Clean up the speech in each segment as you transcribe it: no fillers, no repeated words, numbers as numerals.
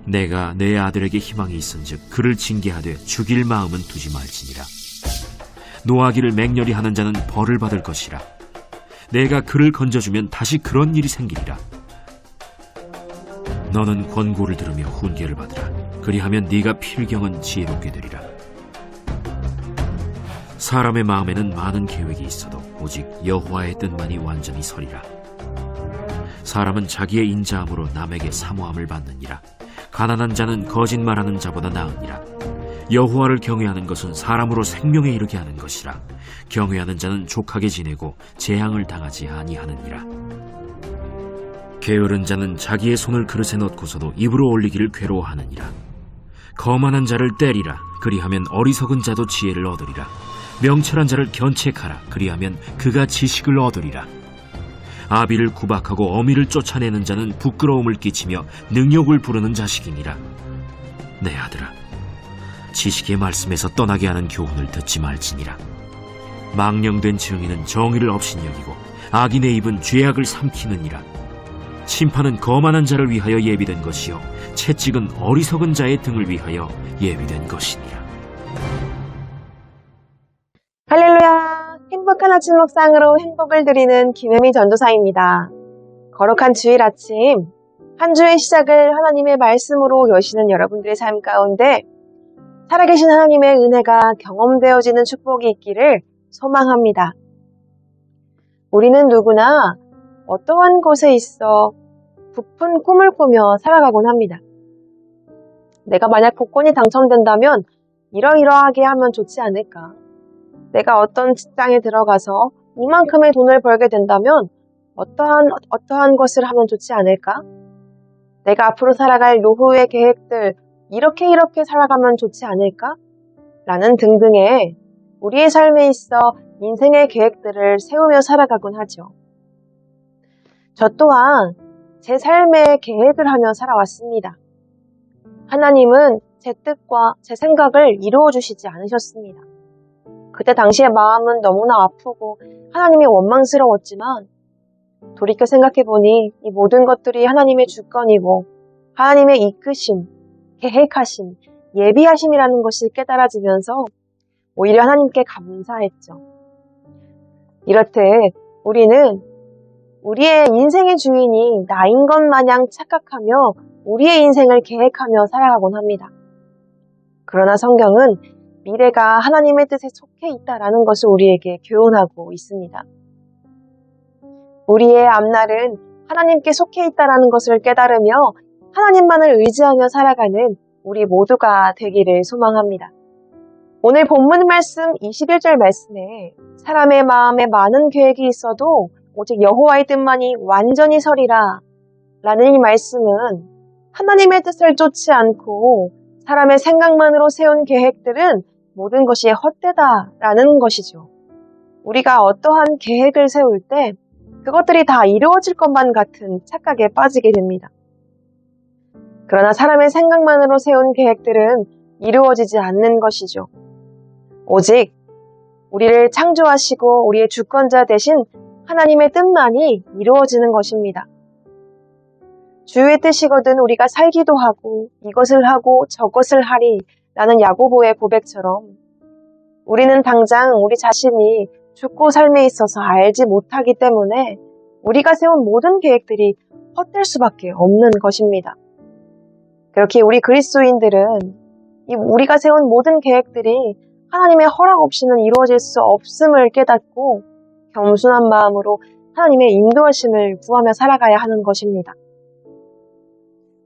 내가 내 아들에게 희망이 있은즉 그를 징계하되 죽일 마음은 두지 말지니라. 노하기를 맹렬히 하는 자는 벌을 받을 것이라. 내가 그를 건져주면 다시 그런 일이 생기리라. 너는 권고를 들으며 훈계를 받으라. 그리하면 네가 필경은 지혜롭게 되리라. 사람의 마음에는 많은 계획이 있어도 오직 여호와의 뜻만이 완전히 서리라. 사람은 자기의 인자함으로 남에게 사모함을 받느니라. 가난한 자는 거짓말하는 자보다 나으니라. 여호와를 경외하는 것은 사람으로 생명에 이르게 하는 것이라. 경외하는 자는 족하게 지내고 재앙을 당하지 아니하느니라. 게으른 자는 자기의 손을 그릇에 넣고서도 입으로 올리기를 괴로워하느니라. 거만한 자를 때리라. 그리하면 어리석은 자도 지혜를 얻으리라. 명철한 자를 견책하라. 그리하면 그가 지식을 얻으리라. 아비를 구박하고 어미를 쫓아내는 자는 부끄러움을 끼치며 능욕을 부르는 자식이니라. 내 아들아, 지식의 말씀에서 떠나게 하는 교훈을 듣지 말지니라. 망령된 증인은 정의를 업신여기고 악인의 입은 죄악을 삼키느니라. 심판은 거만한 자를 위하여 예비된 것이요 채찍은 어리석은 자의 등을 위하여 예비된 것이니라. 할렐루야! 행복한 아침 묵상으로 행복을 드리는 김혜미 전도사입니다. 거룩한 주일 아침, 한 주의 시작을 하나님의 말씀으로 여시는 여러분들의 삶 가운데 살아계신 하나님의 은혜가 경험되어지는 축복이 있기를 소망합니다. 우리는 누구나 어떠한 곳에 있어 부푼 꿈을 꾸며 살아가곤 합니다. 내가 만약 복권이 당첨된다면 이러이러하게 하면 좋지 않을까? 내가 어떤 직장에 들어가서 이만큼의 돈을 벌게 된다면 어떠한 것을 하면 좋지 않을까? 내가 앞으로 살아갈 노후의 계획들 이렇게 살아가면 좋지 않을까? 라는 등등의 우리의 삶에 있어 인생의 계획들을 세우며 살아가곤 하죠. 저 또한 제 삶의 계획을 하며 살아왔습니다. 하나님은 제 뜻과 제 생각을 이루어 주시지 않으셨습니다. 그때 당시의 마음은 너무나 아프고 하나님이 원망스러웠지만 돌이켜 생각해보니 이 모든 것들이 하나님의 주권이고 하나님의 이끄심, 계획하심, 예비하심이라는 것이 깨달아지면서 오히려 하나님께 감사했죠. 이렇듯 우리는 우리의 인생의 주인이 나인 것 마냥 착각하며 우리의 인생을 계획하며 살아가곤 합니다. 그러나 성경은 미래가 하나님의 뜻에 속해 있다라는 것을 우리에게 교훈하고 있습니다. 우리의 앞날은 하나님께 속해 있다라는 것을 깨달으며 하나님만을 의지하며 살아가는 우리 모두가 되기를 소망합니다. 오늘 본문 말씀 21절 말씀에 사람의 마음에 많은 계획이 있어도 오직 여호와의 뜻만이 완전히 서리라 라는 이 말씀은 하나님의 뜻을 쫓지 않고 사람의 생각만으로 세운 계획들은 모든 것이 헛되다라는 것이죠. 우리가 어떠한 계획을 세울 때 그것들이 다 이루어질 것만 같은 착각에 빠지게 됩니다. 그러나 사람의 생각만으로 세운 계획들은 이루어지지 않는 것이죠. 오직 우리를 창조하시고 우리의 주권자 되신 하나님의 뜻만이 이루어지는 것입니다. 주의 뜻이거든 우리가 살기도 하고 이것을 하고 저것을 하리 라는 야고보의 고백처럼 우리는 당장 우리 자신이 죽고 삶에 있어서 알지 못하기 때문에 우리가 세운 모든 계획들이 헛될 수밖에 없는 것입니다. 그렇게 우리 그리스도인들은 우리가 세운 모든 계획들이 하나님의 허락 없이는 이루어질 수 없음을 깨닫고 겸손한 마음으로 하나님의 인도하심을 구하며 살아가야 하는 것입니다.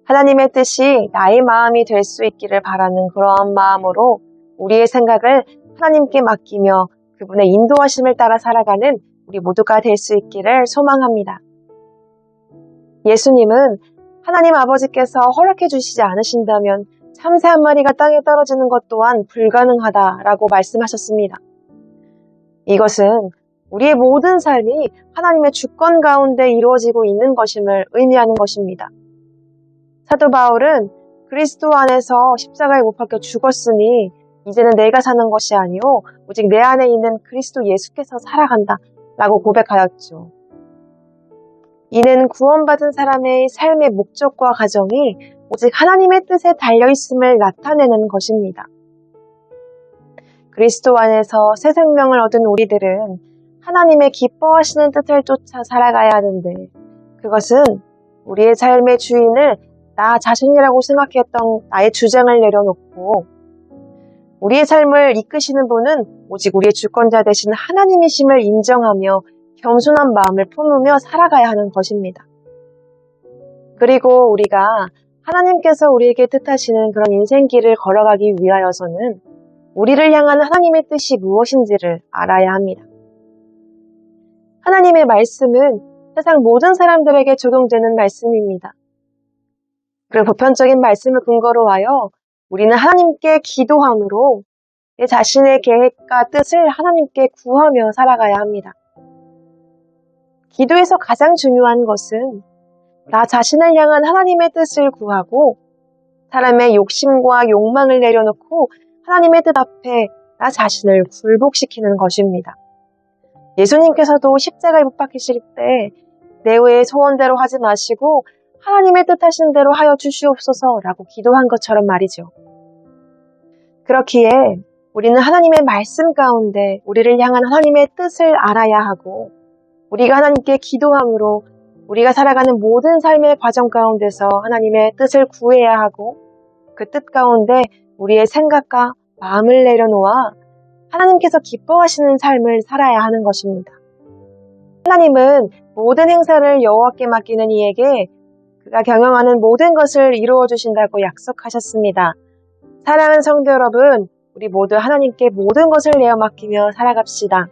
하나님의 뜻이 나의 마음이 될 수 있기를 바라는 그러한 마음으로 우리의 생각을 하나님께 맡기며 그분의 인도하심을 따라 살아가는 우리 모두가 될 수 있기를 소망합니다. 예수님은 하나님 아버지께서 허락해 주시지 않으신다면 참새 한 마리가 땅에 떨어지는 것 또한 불가능하다라고 말씀하셨습니다. 이것은 우리의 모든 삶이 하나님의 주권 가운데 이루어지고 있는 것임을 의미하는 것입니다. 사도 바울은 그리스도 안에서 십자가에 못 박혀 죽었으니 이제는 내가 사는 것이 아니요 오직 내 안에 있는 그리스도 예수께서 살아간다 라고 고백하였죠. 이는 구원받은 사람의 삶의 목적과 가정이 오직 하나님의 뜻에 달려있음을 나타내는 것입니다. 그리스도 안에서 새 생명을 얻은 우리들은 하나님의 기뻐하시는 뜻을 쫓아 살아가야 하는데 그것은 우리의 삶의 주인을 나 자신이라고 생각했던 나의 주장을 내려놓고 우리의 삶을 이끄시는 분은 오직 우리의 주권자 되신 하나님이심을 인정하며 겸손한 마음을 품으며 살아가야 하는 것입니다. 그리고 우리가 하나님께서 우리에게 뜻하시는 그런 인생길을 걸어가기 위하여서는 우리를 향한 하나님의 뜻이 무엇인지를 알아야 합니다. 하나님의 말씀은 세상 모든 사람들에게 적용되는 말씀입니다. 그리고 보편적인 말씀을 근거로 하여 우리는 하나님께 기도함으로 내 자신의 계획과 뜻을 하나님께 구하며 살아가야 합니다. 기도에서 가장 중요한 것은 나 자신을 향한 하나님의 뜻을 구하고 사람의 욕심과 욕망을 내려놓고 하나님의 뜻 앞에 나 자신을 굴복시키는 것입니다. 예수님께서도 십자가에 못 박히실 때 내 외의 소원대로 하지 마시고 하나님의 뜻하신 대로 하여 주시옵소서라고 기도한 것처럼 말이죠. 그렇기에 우리는 하나님의 말씀 가운데 우리를 향한 하나님의 뜻을 알아야 하고 우리가 하나님께 기도함으로 우리가 살아가는 모든 삶의 과정 가운데서 하나님의 뜻을 구해야 하고 그 뜻 가운데 우리의 생각과 마음을 내려놓아 하나님께서 기뻐하시는 삶을 살아야 하는 것입니다. 하나님은 모든 행사를 여호와께 맡기는 이에게 그가 경영하는 모든 것을 이루어 주신다고 약속하셨습니다. 사랑하는 성도 여러분, 우리 모두 하나님께 모든 것을 내어 맡기며 살아갑시다.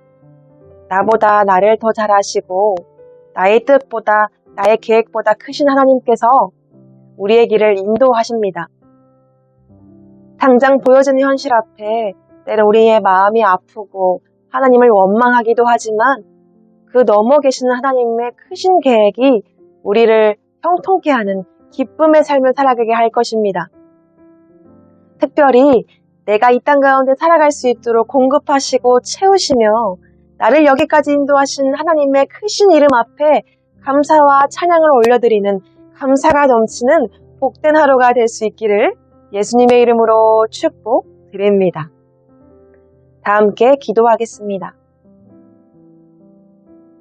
나보다 나를 더 잘 아시고 나의 뜻보다 나의 계획보다 크신 하나님께서 우리의 길을 인도하십니다. 당장 보여지는 현실 앞에 때로 우리의 마음이 아프고 하나님을 원망하기도 하지만 그 넘어 계시는 하나님의 크신 계획이 우리를 형통케 하는 기쁨의 삶을 살아가게 할 것입니다. 특별히 내가 이 땅 가운데 살아갈 수 있도록 공급하시고 채우시며 나를 여기까지 인도하신 하나님의 크신 이름 앞에 감사와 찬양을 올려드리는 감사가 넘치는 복된 하루가 될 수 있기를 예수님의 이름으로 축복드립니다. 다 함께 기도하겠습니다.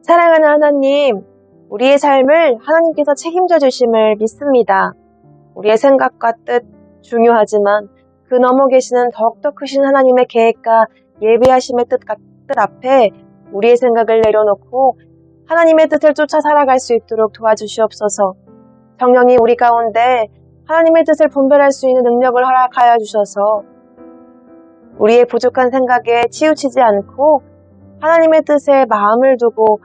사랑하는 하나님, 우리의 삶을 하나님께서 책임져 주심을 믿습니다. 우리의 생각과 뜻 중요하지만 그 넘어 계시는 더욱더 크신 하나님의 계획과 예비하심의 뜻 앞에 우리의 생각을 내려놓고 하나님의 뜻을 쫓아 살아갈 수 있도록 도와주시옵소서. 성령이 우리 가운데 하나님의 뜻을 분별할 수 있는 능력을 허락하여 주셔서 우리의 부족한 생각에 치우치지 않고 하나님의 뜻에 마음을 두고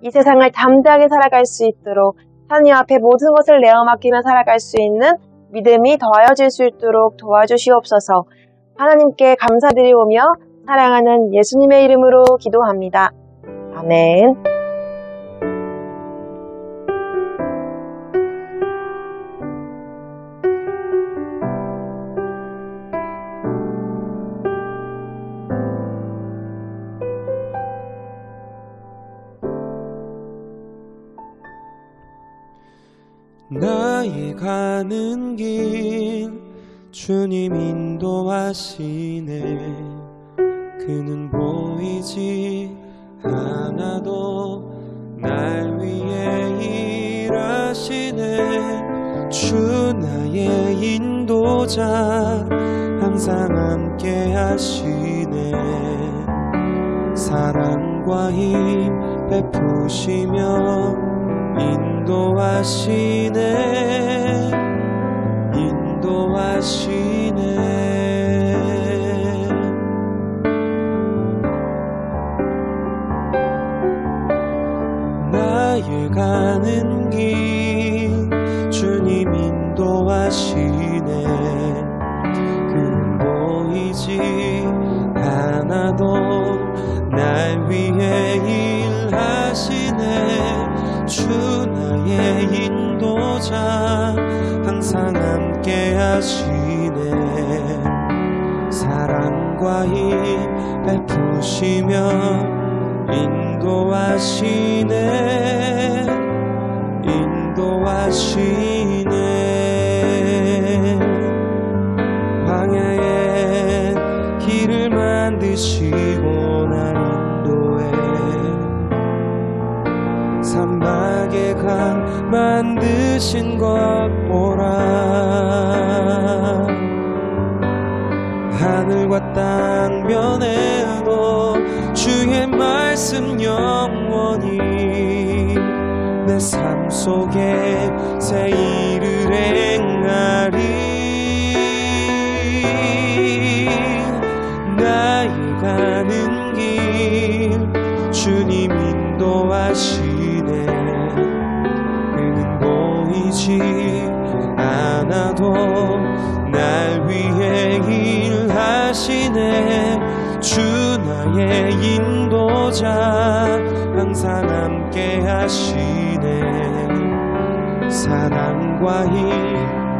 이 세상을 담대하게 살아갈 수 있도록 하나님 앞에 모든 것을 내어 맡기며 살아갈 수 있는 믿음이 더하여질 수 있도록 도와주시옵소서. 하나님께 감사드리오며 사랑하는 예수님의 이름으로 기도합니다. 아멘. 나의 가는 길 주님 인도하시네. 그는 보이지 않아도 날 위해 일하시네. 주 나의 인도자 항상 함께 하시네. 사랑과 힘 베푸시며 인도하시네. 나의 가는 길 주님 인도하시네. 그는 보이지 않아도 날 위해 일하시네. 주 나의 인도자 항상 항상 함께 하시네. 사랑과 힘 베푸시며 인도하시네. 광야에 길을 만드시고 날 인도해. 산막에 강 만드신 것 보라. 하늘과 땅 변해도 주의 말씀 영원히 내 삶 속에 새 일을 행하리. 나의 가는 길 주님 인도하시네. 그는 보이지 않아도 날 위해 일하시네. 주 나의 인도자 항상 함께 하시네. 사랑과 힘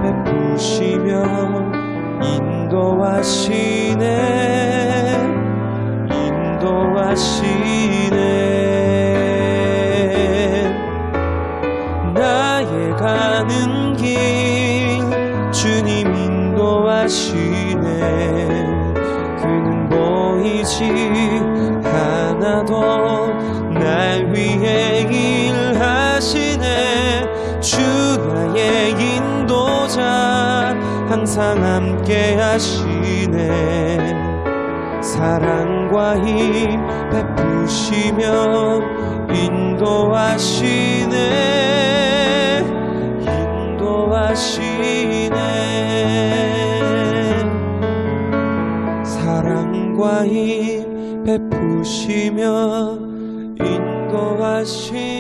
베푸시며 인도하시네. 나의 가는 길 주님 인도하시네. 그는 보이지 않아도 날 위해 일하시네. 주 나의 인도자 항상 함께 하시네. 사랑과 힘 베푸시며 인도하시네. 사랑과 힘 베푸시며 인도하시네.